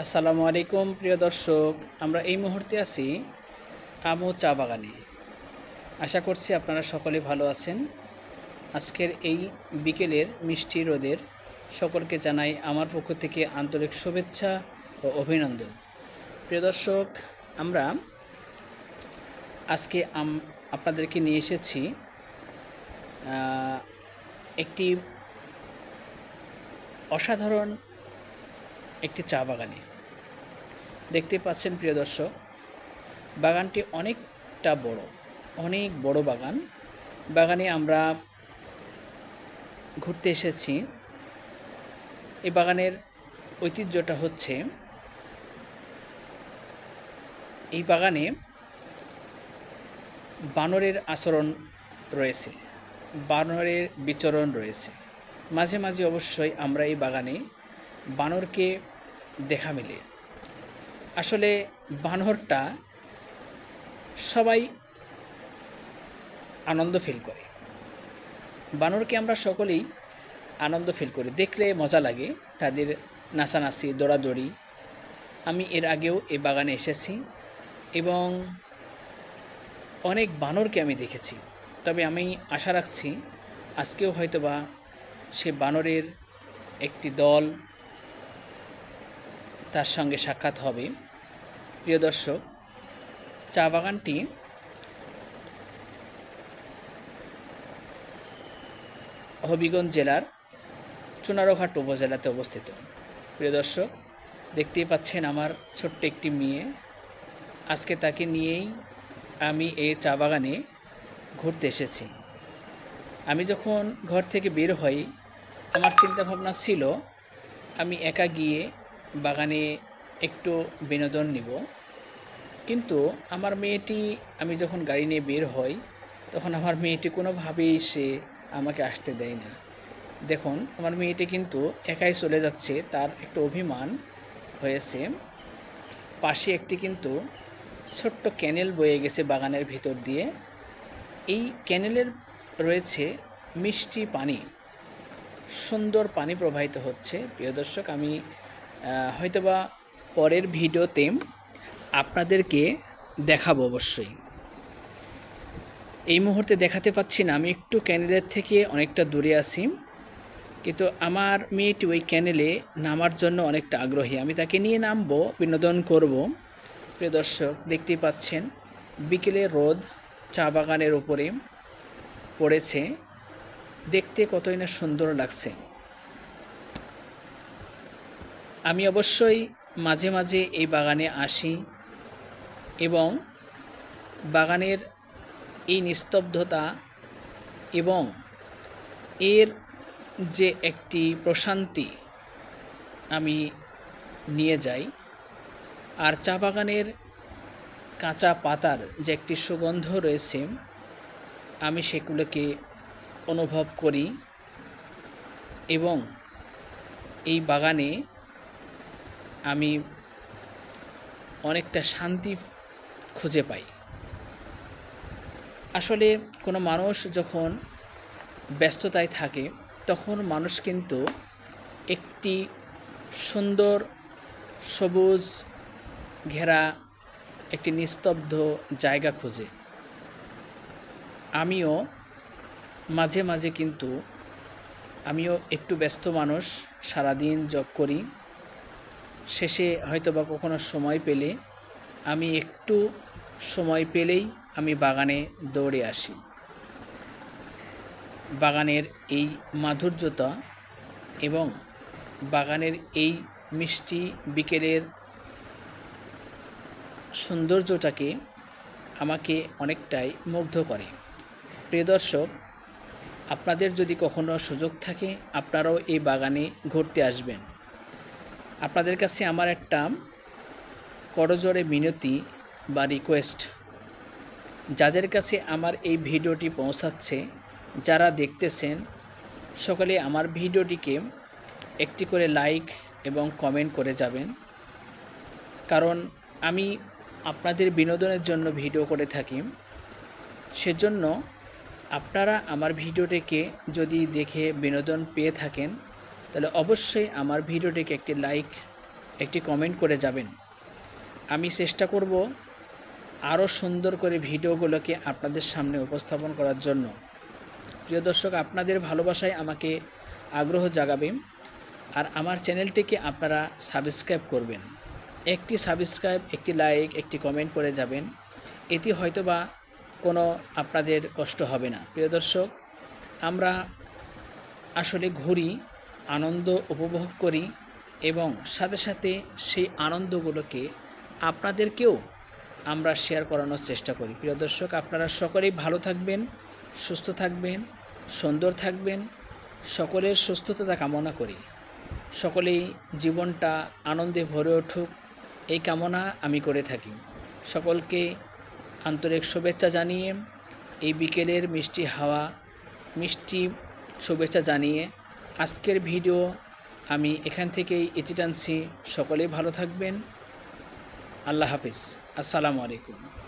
আসসালামু আলাইকুম প্রিয় দর্শক, আমরা এই মুহূর্তে আছি আমু চা বাগানে। আশা করছি আপনারা সকলে ভালো আছেন। আজকের এই বিকেলের মিষ্টি রোদের সকলকে জানাই আমার পক্ষ থেকে আন্তরিক শুভেচ্ছা ও অভিনন্দন। প্রিয় দর্শক, আমরা আজকে আপনাদেরকে নিয়ে এসেছি একটি অসাধারণ একটি চা বাগানে। দেখতে পাচ্ছেন প্রিয় দর্শক, বাগানটি অনেকটা অনেক বড় বাগানে আমরা ঘুরতে এসেছি। এই বাগানের ঐতিহ্যটা হচ্ছে, এই বাগানে বানরের আচরণ রয়েছে, বানরের বিচরণ রয়েছে। মাঝে মাঝে অবশ্যই আমরা এই বাগানে বানরকে দেখা মিলে। আসলে বানরটা সবাই আনন্দ ফিল করে, বানরকে আমরা সকলেই আনন্দ ফিল করি, দেখলে মজা লাগে তাদের নাচানাচি, দৌড়াদৌড়ি। আমি এর আগেও এই বাগানে এসেছি এবং অনেক বানরকে আমি দেখেছি। তবে আমি আশা রাখছি আজকেও হয়তোবা সে বানরের একটি দল তার সঙ্গে সাক্ষাৎ হবে। প্রিয় দর্শক, চা বাগানটি হবিগঞ্জ জেলার চুনারঘাট উপজেলাতে অবস্থিত। প্রিয় দর্শক, দেখতেই পাচ্ছেন আমার ছোট্ট একটি মেয়ে। আজকে তাকে নিয়েই আমি এই চা বাগানে ঘুরতে এসেছি। আমি যখন ঘর থেকে বের হই, আমার চিন্তাভাবনা ছিল আমি একা গিয়ে বাগানে একটু বিনোদন নিব, কিন্তু আমার মেয়েটি, আমি যখন গাড়ি নিয়ে বের হই তখন আমার মেয়েটি কোনোভাবেই সে আমাকে আসতে দেয় না। দেখুন, আমার মেয়েটি কিন্তু একাই চলে যাচ্ছে, তার একটু অভিমান হয়েছে। পাশে একটি কিন্তু ছোট্ট ক্যানেল বয়ে গেছে বাগানের ভিতর দিয়ে। এই ক্যানেলের রয়েছে মিষ্টি পানি, সুন্দর পানি প্রবাহিত হচ্ছে। প্রিয় দর্শক, আমি হয়তোবা পরের ভিডিওতে আপনাদেরকে দেখাবো অবশ্যই। এই মুহূর্তে দেখাতে পাচ্ছি না, আমি একটু ক্যানেলের থেকে অনেকটা দূরে আছি, কিন্তু আমার মেয়েটি ওই ক্যানেলে নামার জন্য অনেকটা আগ্রহী। আমি তাকে নিয়ে নামবো, বিনোদন করব। প্রিয় দর্শক, দেখতেই পাচ্ছেন বিকেলের রোদ চা বাগানের উপরে পড়েছে, দেখতে কতই না সুন্দর লাগছে। আমি অবশ্যই মাঝে মাঝে এই বাগানে আসি এবং বাগানের এই নিস্তব্ধতা এবং এর যে একটি প্রশান্তি আমি নিয়ে যাই। আর চা বাগানের কাঁচা পাতার যে একটি সুগন্ধ রয়েছে, আমি সেগুলোকে অনুভব করি এবং এই বাগানে আমি অনেকটা শান্তি খুঁজে পাই। আসলে কোনো মানুষ যখন ব্যস্ততায় থাকে, তখন মানুষ কিন্তু একটি সুন্দর সবুজ ঘেরা একটি নিস্তব্ধ জায়গা খুঁজে। আমিও মাঝে মাঝে কিন্তু আমিও একটু ব্যস্ত মানুষ, সারাদিন জব করি, শেষে হয়তোবা কখনো সময় পেলে আমি একটু সময় পেলেই আমি বাগানে দৌড়ে আসি। বাগানের এই মাধুর্যতা এবং বাগানের এই মিষ্টি বিকেলের সৌন্দর্যটাকে আমাকে অনেকটাই মুগ্ধ করে। প্রিয় দর্শক, আপনাদের যদি কখনো সুযোগ থাকে, আপনারাও এই বাগানে ঘুরতে আসবেন। আপনাদের কাছে আমার একটা করজোড়ে মিনতি বা রিকোয়েস্ট, যাদের কাছে আমার এই ভিডিওটি পৌঁছাচ্ছে, যারা দেখতেছেন, সকলে আমার ভিডিওটিকে একটি করে লাইক এবং কমেন্ট করে যাবেন। কারণ আমি আপনাদের বিনোদনের জন্য ভিডিও করে থাকি, সেজন্য আপনারা আমার ভিডিওটিকে যদি দেখে বিনোদন পেয়ে থাকেন, তাহলে অবশ্যই আমার ভিডিওটিকে একটি লাইক একটি কমেন্ট করে যাবেন। আমি চেষ্টা করব আরও সুন্দর করে ভিডিওগুলোকে আপনাদের সামনে উপস্থাপন করার জন্য। প্রিয় দর্শক, আপনাদের ভালোবাসায় আমাকে আগ্রহ জাগাবে। আর আমার চ্যানেলটিকে আপনারা সাবস্ক্রাইব করবেন। একটি সাবস্ক্রাইব, একটি লাইক, একটি কমেন্ট করে যাবেন। এতে হয়তোবা কোনো আপনাদের কষ্ট হবে না। প্রিয় দর্শক, আমরা আসলে ঘুরি, আনন্দ উপভোগ করি এবং সাথে সাথে সেই আনন্দগুলোকে আপনাদেরকেও আমরা শেয়ার করানোর চেষ্টা করি। প্রিয় দর্শক, আপনারা সকলেই ভালো থাকবেন, সুস্থ থাকবেন, সুন্দর থাকবেন। সকলের সুস্থতা কামনা করি। সকলেই জীবনটা আনন্দে ভরে উঠুক, এই কামনা আমি করে থাকি। সকলকে আন্তরিক শুভেচ্ছা জানিয়ে, এই বিকেলের মিষ্টি হাওয়া, মিষ্টি শুভেচ্ছা জানিয়ে আজকের ভিডিও আমি এখান থেকেই ইতি টানছি। সকলেই ভালো থাকবেন। আল্লাহ হাফিজ। আসসালামু আলাইকুম।